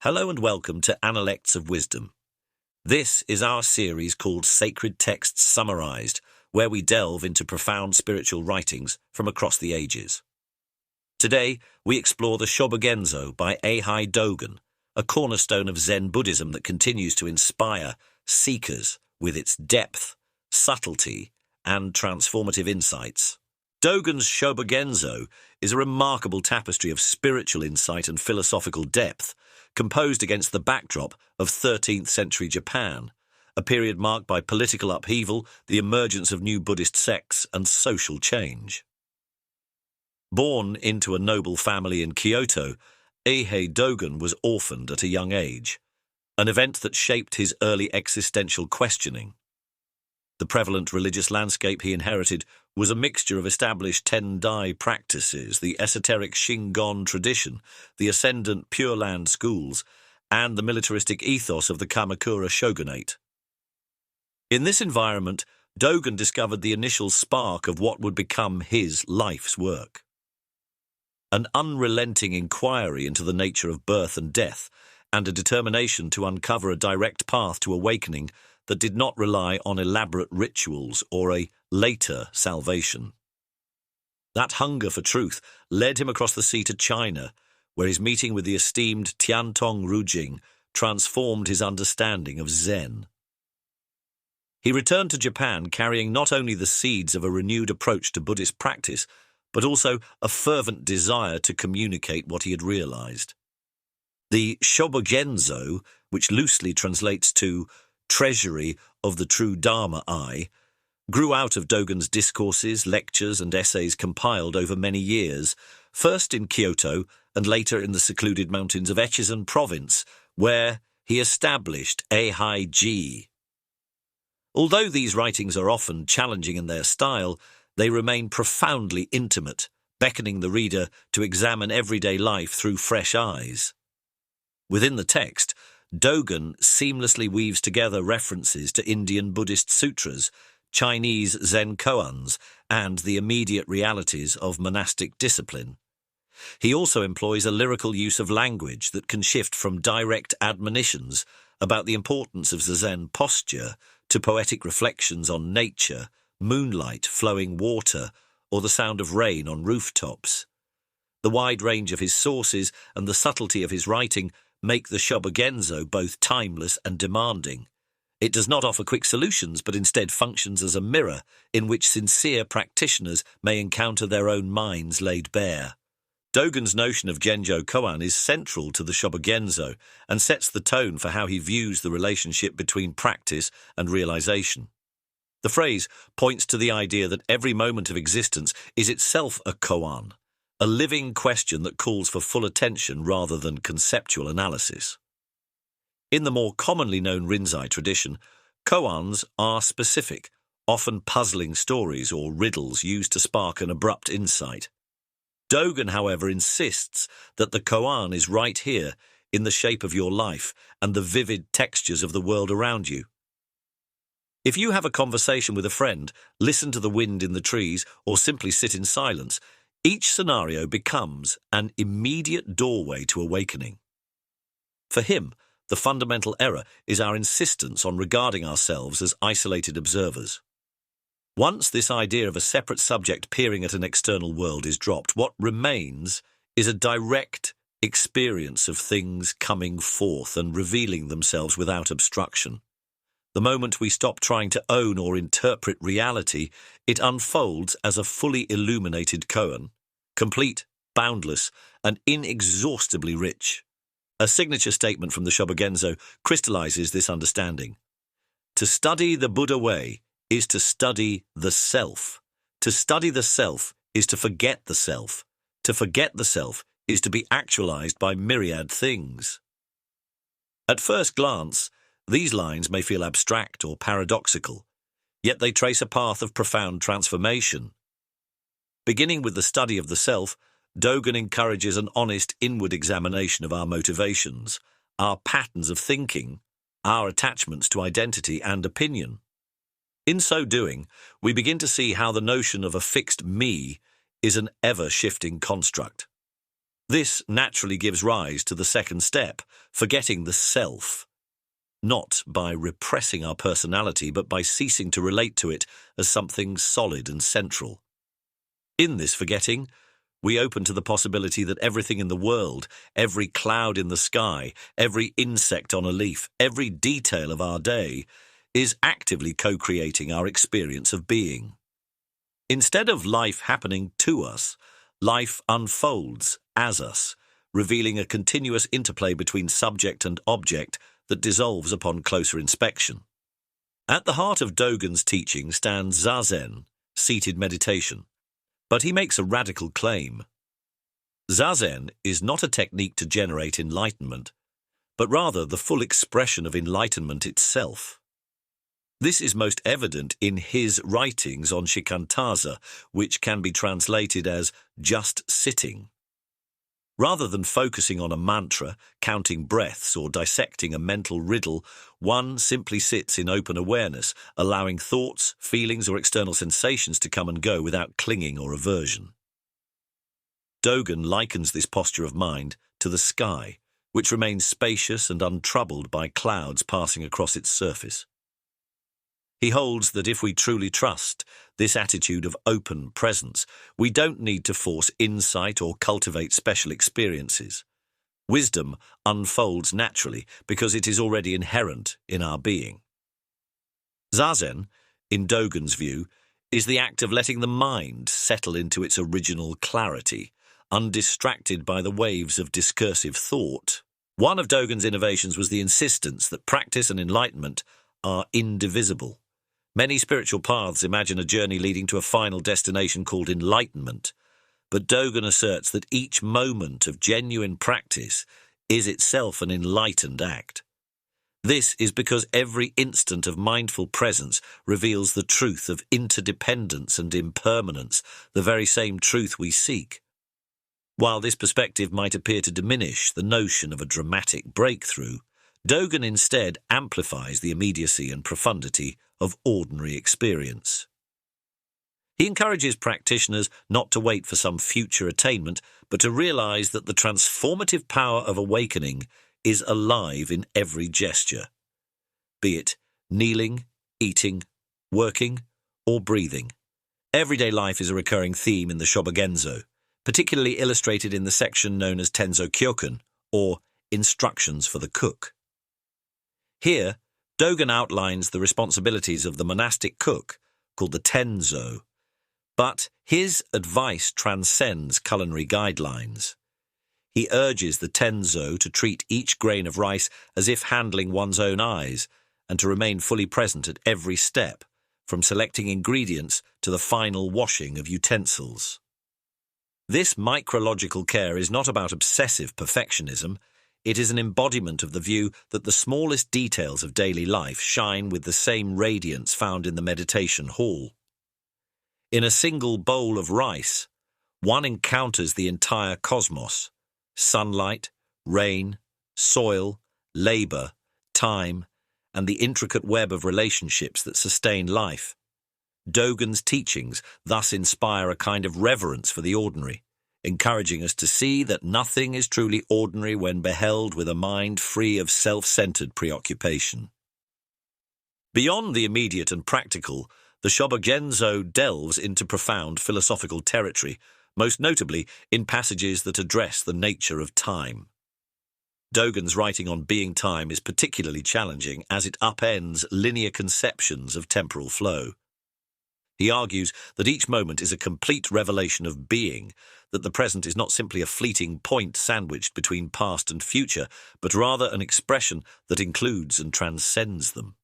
Hello and welcome to Analects of Wisdom. This is our series called Sacred Texts Summarized, where we delve into profound spiritual writings from across the ages. Today, we explore the Shōbōgenzō by Dogen, a cornerstone of Zen Buddhism that continues to inspire seekers with its depth, subtlety, and transformative insights. Dogen's Shōbōgenzō is a remarkable tapestry of spiritual insight and philosophical depth, composed against the backdrop of 13th century Japan, a period marked by political upheaval, the emergence of new Buddhist sects, and social change. Born into a noble family in Kyoto, Dogen was orphaned at a young age, an event that shaped his early existential questioning. The prevalent religious landscape he inherited was a mixture of established Tendai practices, the esoteric Shingon tradition, the ascendant Pure Land schools, and the militaristic ethos of the Kamakura shogunate. In this environment, Dogen discovered the initial spark of what would become his life's work. An unrelenting inquiry into the nature of birth and death, and a determination to uncover a direct path to awakening that did not rely on elaborate rituals or a later salvation. That hunger for truth led him across the sea to China, where his meeting with the esteemed Tiantong Rujing transformed his understanding of Zen. He returned to Japan carrying not only the seeds of a renewed approach to Buddhist practice, but also a fervent desire to communicate what he had realized. The Shobogenzo, which loosely translates to treasury of the true Dharma eye, grew out of Dogen's discourses, lectures, and essays compiled over many years, first in Kyoto and later in the secluded mountains of Echizen province, where he established Eihai-ji. Although these writings are often challenging in their style, they remain profoundly intimate, beckoning the reader to examine everyday life through fresh eyes. Within the text, Dogen seamlessly weaves together references to Indian Buddhist sutras, Chinese Zen koans, and the immediate realities of monastic discipline. He also employs a lyrical use of language that can shift from direct admonitions about the importance of Zazen posture to poetic reflections on nature, moonlight, flowing water, or the sound of rain on rooftops. The wide range of his sources and the subtlety of his writing make the Shobogenzo both timeless and demanding. It does not offer quick solutions, but instead functions as a mirror in which sincere practitioners may encounter their own minds laid bare. Dogen's notion of Genjo Koan is central to the Shobogenzo and sets the tone for how he views the relationship between practice and realization. The phrase points to the idea that every moment of existence is itself a koan, a living question that calls for full attention rather than conceptual analysis. In the more commonly known Rinzai tradition, koans are specific, often puzzling stories or riddles used to spark an abrupt insight. Dogen, however, insists that the koan is right here in the shape of your life and the vivid textures of the world around you. If you have a conversation with a friend, listen to the wind in the trees, or simply sit in silence, each scenario becomes an immediate doorway to awakening. For him, the fundamental error is our insistence on regarding ourselves as isolated observers. Once this idea of a separate subject peering at an external world is dropped, what remains is a direct experience of things coming forth and revealing themselves without obstruction. The moment we stop trying to own or interpret reality, it unfolds as a fully illuminated koan, complete, boundless, and inexhaustibly rich. A signature statement from the Shobogenzo crystallizes this understanding. To study the Buddha way is to study the self. To study the self is to forget the self. To forget the self is to be actualized by myriad things. At first glance, these lines may feel abstract or paradoxical, yet they trace a path of profound transformation. Beginning with the study of the self, Dogen encourages an honest inward examination of our motivations, our patterns of thinking, our attachments to identity and opinion. In so doing, we begin to see how the notion of a fixed me is an ever-shifting construct. This naturally gives rise to the second step, forgetting the self, not by repressing our personality, but by ceasing to relate to it as something solid and central. In this forgetting, we open to the possibility that everything in the world, every cloud in the sky, every insect on a leaf, every detail of our day, is actively co-creating our experience of being. Instead of life happening to us, life unfolds as us, revealing a continuous interplay between subject and object that dissolves upon closer inspection. At the heart of Dogen's teaching stands zazen, seated meditation, but he makes a radical claim. Zazen is not a technique to generate enlightenment, but rather the full expression of enlightenment itself. This is most evident in his writings on shikantaza, which can be translated as just sitting. Rather than focusing on a mantra, counting breaths, or dissecting a mental riddle, one simply sits in open awareness, allowing thoughts, feelings, or external sensations to come and go without clinging or aversion. Dogen likens this posture of mind to the sky, which remains spacious and untroubled by clouds passing across its surface. He holds that if we truly trust this attitude of open presence, we don't need to force insight or cultivate special experiences. Wisdom unfolds naturally because it is already inherent in our being. Zazen, in Dogen's view, is the act of letting the mind settle into its original clarity, undistracted by the waves of discursive thought. One of Dogen's innovations was the insistence that practice and enlightenment are indivisible. Many spiritual paths imagine a journey leading to a final destination called enlightenment, but Dogen asserts that each moment of genuine practice is itself an enlightened act. This is because every instant of mindful presence reveals the truth of interdependence and impermanence, the very same truth we seek. While this perspective might appear to diminish the notion of a dramatic breakthrough, Dogen instead amplifies the immediacy and profundity of ordinary experience. He encourages practitioners not to wait for some future attainment, but to realize that the transformative power of awakening is alive in every gesture, be it kneeling, eating, working, or breathing. Everyday life is a recurring theme in the Shōbōgenzō, particularly illustrated in the section known as Tenzo Kyoken, or Instructions for the Cook. Here, Dogen outlines the responsibilities of the monastic cook, called the Tenzo, but his advice transcends culinary guidelines. He urges the Tenzo to treat each grain of rice as if handling one's own eyes, and to remain fully present at every step, from selecting ingredients to the final washing of utensils. This micrological care is not about obsessive perfectionism. It is an embodiment of the view that the smallest details of daily life shine with the same radiance found in the meditation hall. In a single bowl of rice, one encounters the entire cosmos: sunlight, rain, soil, labor, time, and the intricate web of relationships that sustain life. Dogen's teachings thus inspire a kind of reverence for the ordinary, encouraging us to see that nothing is truly ordinary when beheld with a mind free of self-centered preoccupation. Beyond the immediate and practical, the Shōbōgenzō delves into profound philosophical territory, most notably in passages that address the nature of time. Dogen's writing on being time is particularly challenging as it upends linear conceptions of temporal flow. He argues that each moment is a complete revelation of being, that the present is not simply a fleeting point sandwiched between past and future, but rather an expression that includes and transcends them.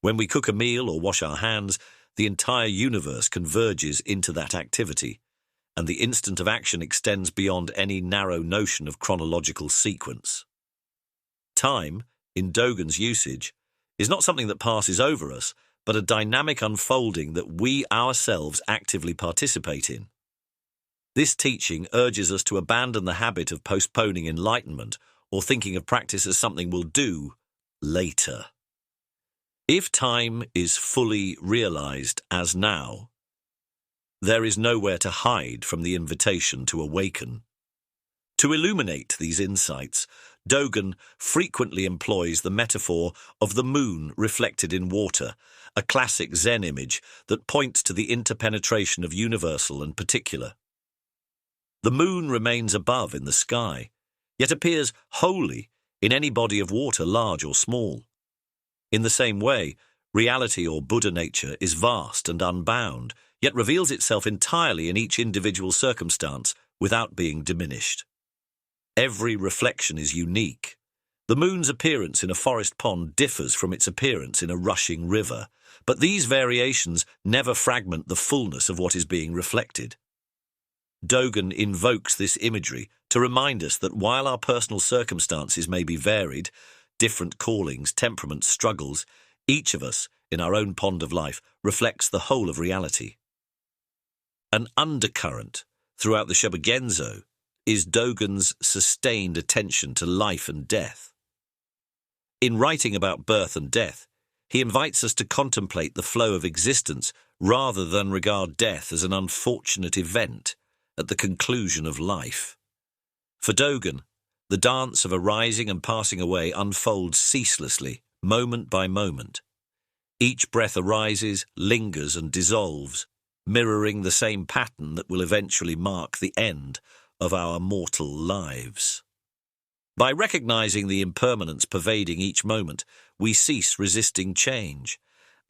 When we cook a meal or wash our hands, the entire universe converges into that activity, and the instant of action extends beyond any narrow notion of chronological sequence. Time, in Dogen's usage, is not something that passes over us, but a dynamic unfolding that we ourselves actively participate in. This teaching urges us to abandon the habit of postponing enlightenment or thinking of practice as something we'll do later. If time is fully realized as now, there is nowhere to hide from the invitation to awaken. To illuminate these insights, Dogen frequently employs the metaphor of the moon reflected in water, a classic Zen image that points to the interpenetration of universal and particular. The moon remains above in the sky, yet appears wholly in any body of water, large or small. In the same way, reality or Buddha nature is vast and unbound, yet reveals itself entirely in each individual circumstance without being diminished. Every reflection is unique. The moon's appearance in a forest pond differs from its appearance in a rushing river, but these variations never fragment the fullness of what is being reflected. Dogen invokes this imagery to remind us that while our personal circumstances may be varied, different callings, temperaments, struggles, each of us, in our own pond of life, reflects the whole of reality. An undercurrent throughout the Shōbogenzo is Dogen's sustained attention to life and death. In writing about birth and death, he invites us to contemplate the flow of existence rather than regard death as an unfortunate event at the conclusion of life. For Dogen, the dance of arising and passing away unfolds ceaselessly, moment by moment. Each breath arises, lingers and dissolves, mirroring the same pattern that will eventually mark the end of our mortal lives. By recognizing the impermanence pervading each moment, we cease resisting change,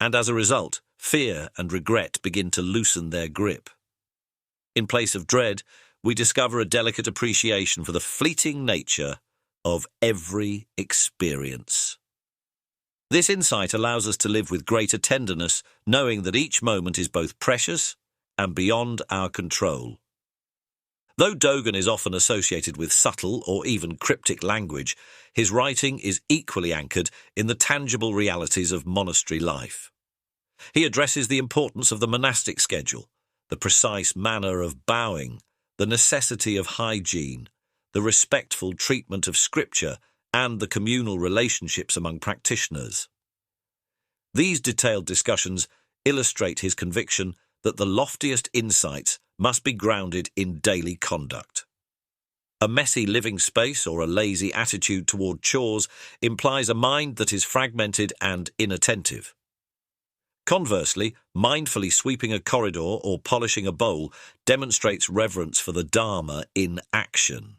and as a result, fear and regret begin to loosen their grip. In place of dread, we discover a delicate appreciation for the fleeting nature of every experience. This insight allows us to live with greater tenderness, knowing that each moment is both precious and beyond our control. Though Dogen is often associated with subtle or even cryptic language, his writing is equally anchored in the tangible realities of monastery life. He addresses the importance of the monastic schedule, the precise manner of bowing, the necessity of hygiene, the respectful treatment of scripture, and the communal relationships among practitioners. These detailed discussions illustrate his conviction that the loftiest insights must be grounded in daily conduct. A messy living space or a lazy attitude toward chores implies a mind that is fragmented and inattentive. Conversely, mindfully sweeping a corridor or polishing a bowl demonstrates reverence for the Dharma in action.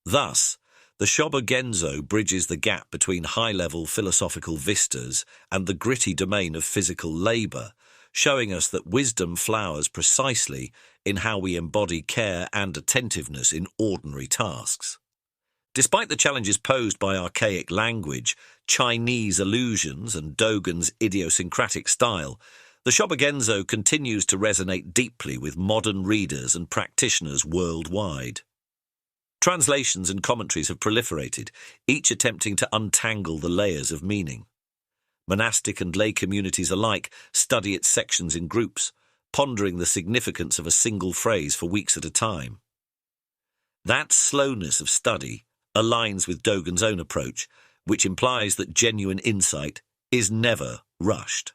Thus, the Shōbogenzo bridges the gap between high-level philosophical vistas and the gritty domain of physical labor, showing us that wisdom flowers precisely in how we embody care and attentiveness in ordinary tasks. Despite the challenges posed by archaic language, Chinese allusions, and Dogen's idiosyncratic style, the Shobogenzo continues to resonate deeply with modern readers and practitioners worldwide. Translations and commentaries have proliferated, each attempting to untangle the layers of meaning. Monastic and lay communities alike study its sections in groups, pondering the significance of a single phrase for weeks at a time. That slowness of study aligns with Dogen's own approach, which implies that genuine insight is never rushed.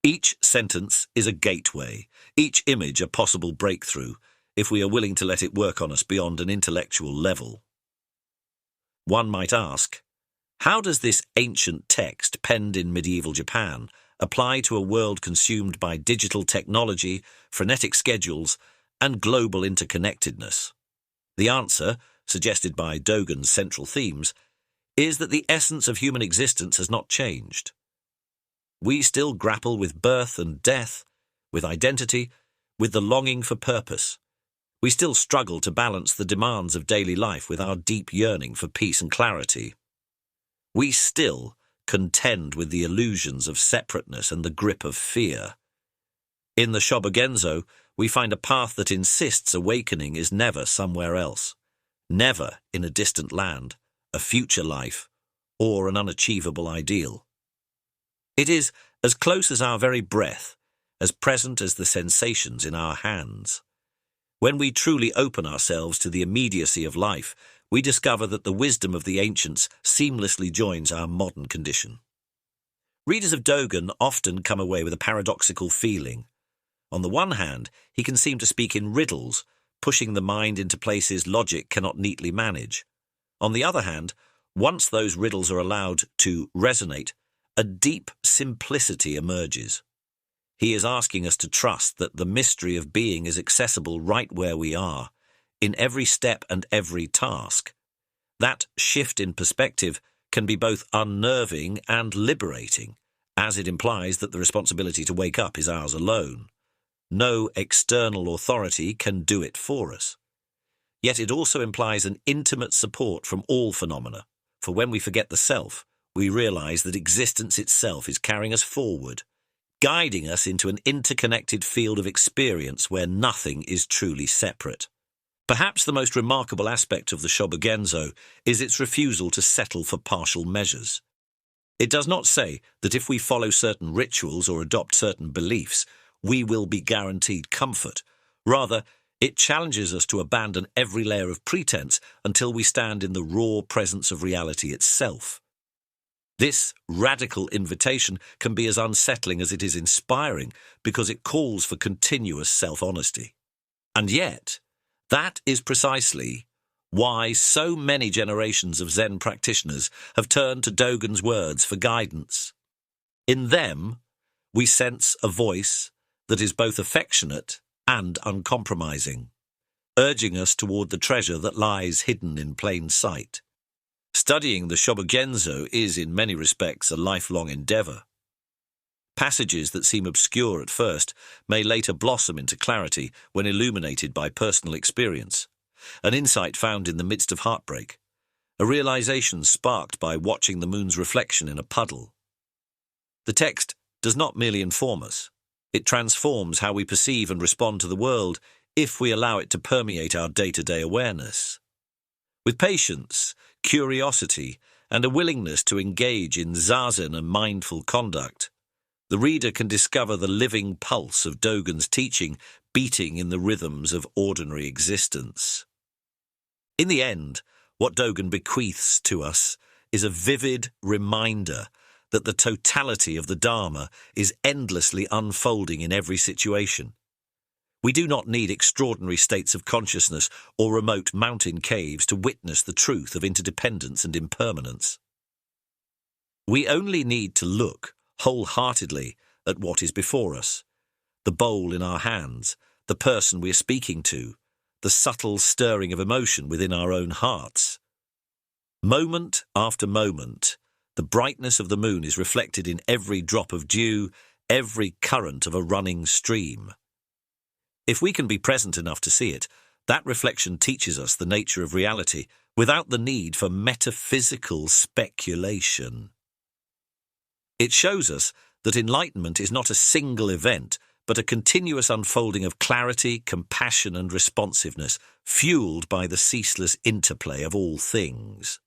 Each sentence is a gateway, each image a possible breakthrough, if we are willing to let it work on us beyond an intellectual level. One might ask, how does this ancient text, penned in medieval Japan, apply to a world consumed by digital technology, frenetic schedules, and global interconnectedness? The answer, suggested by Dogen's central themes, is that the essence of human existence has not changed. We still grapple with birth and death, with identity, with the longing for purpose. We still struggle to balance the demands of daily life with our deep yearning for peace and clarity. We still contend with the illusions of separateness and the grip of fear. In the Shōbogenzo, we find a path that insists awakening is never somewhere else, never in a distant land, a future life, or an unachievable ideal. It is as close as our very breath, as present as the sensations in our hands. When we truly open ourselves to the immediacy of life, we discover that the wisdom of the ancients seamlessly joins our modern condition. Readers of Dogen often come away with a paradoxical feeling. On the one hand, he can seem to speak in riddles, pushing the mind into places logic cannot neatly manage. On the other hand, once those riddles are allowed to resonate, a deep simplicity emerges. He is asking us to trust that the mystery of being is accessible right where we are, in every step and every task. That shift in perspective can be both unnerving and liberating, as it implies that the responsibility to wake up is ours alone. No external authority can do it for us. Yet it also implies an intimate support from all phenomena, for when we forget the self, we realize that existence itself is carrying us forward, guiding us into an interconnected field of experience where nothing is truly separate. Perhaps the most remarkable aspect of the Shōbōgenzō is its refusal to settle for partial measures. It does not say that if we follow certain rituals or adopt certain beliefs, we will be guaranteed comfort. Rather, it challenges us to abandon every layer of pretense until we stand in the raw presence of reality itself. This radical invitation can be as unsettling as it is inspiring because it calls for continuous self-honesty. And yet, that is precisely why so many generations of Zen practitioners have turned to Dogen's words for guidance. In them, we sense a voice that is both affectionate and uncompromising, urging us toward the treasure that lies hidden in plain sight. Studying the Shobogenzo is, in many respects, a lifelong endeavor. Passages that seem obscure at first may later blossom into clarity when illuminated by personal experience, an insight found in the midst of heartbreak, a realization sparked by watching the moon's reflection in a puddle. The text does not merely inform us. It transforms how we perceive and respond to the world if we allow it to permeate our day-to-day awareness. With patience, curiosity, and a willingness to engage in zazen and mindful conduct, the reader can discover the living pulse of Dogen's teaching beating in the rhythms of ordinary existence. In the end, what Dogen bequeaths to us is a vivid reminder that the totality of the Dharma is endlessly unfolding in every situation. We do not need extraordinary states of consciousness or remote mountain caves to witness the truth of interdependence and impermanence. We only need to look wholeheartedly at what is before us, the bowl in our hands, the person we are speaking to, the subtle stirring of emotion within our own hearts. Moment after moment, the brightness of the moon is reflected in every drop of dew, every current of a running stream. If we can be present enough to see it, that reflection teaches us the nature of reality without the need for metaphysical speculation. It shows us that enlightenment is not a single event, but a continuous unfolding of clarity, compassion, and responsiveness, fueled by the ceaseless interplay of all things.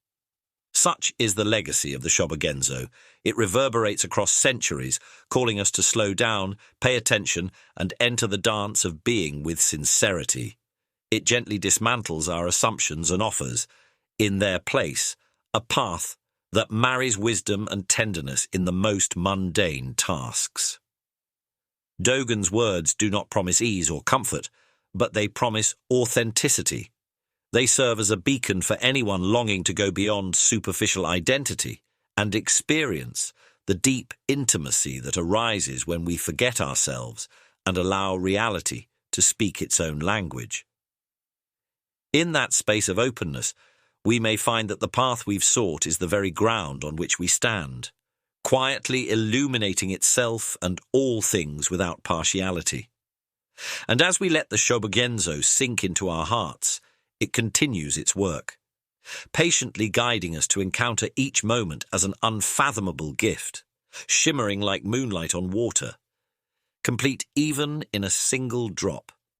Such is the legacy of the Shobogenzo. It reverberates across centuries, calling us to slow down, pay attention, and enter the dance of being with sincerity. It gently dismantles our assumptions and offers, in their place, a path that marries wisdom and tenderness in the most mundane tasks. Dogen's words do not promise ease or comfort, but they promise authenticity. They serve as a beacon for anyone longing to go beyond superficial identity and experience the deep intimacy that arises when we forget ourselves and allow reality to speak its own language. In that space of openness, we may find that the path we've sought is the very ground on which we stand, quietly illuminating itself and all things without partiality. And as we let the Shobogenzo sink into our hearts, it continues its work, patiently guiding us to encounter each moment as an unfathomable gift, shimmering like moonlight on water, complete even in a single drop.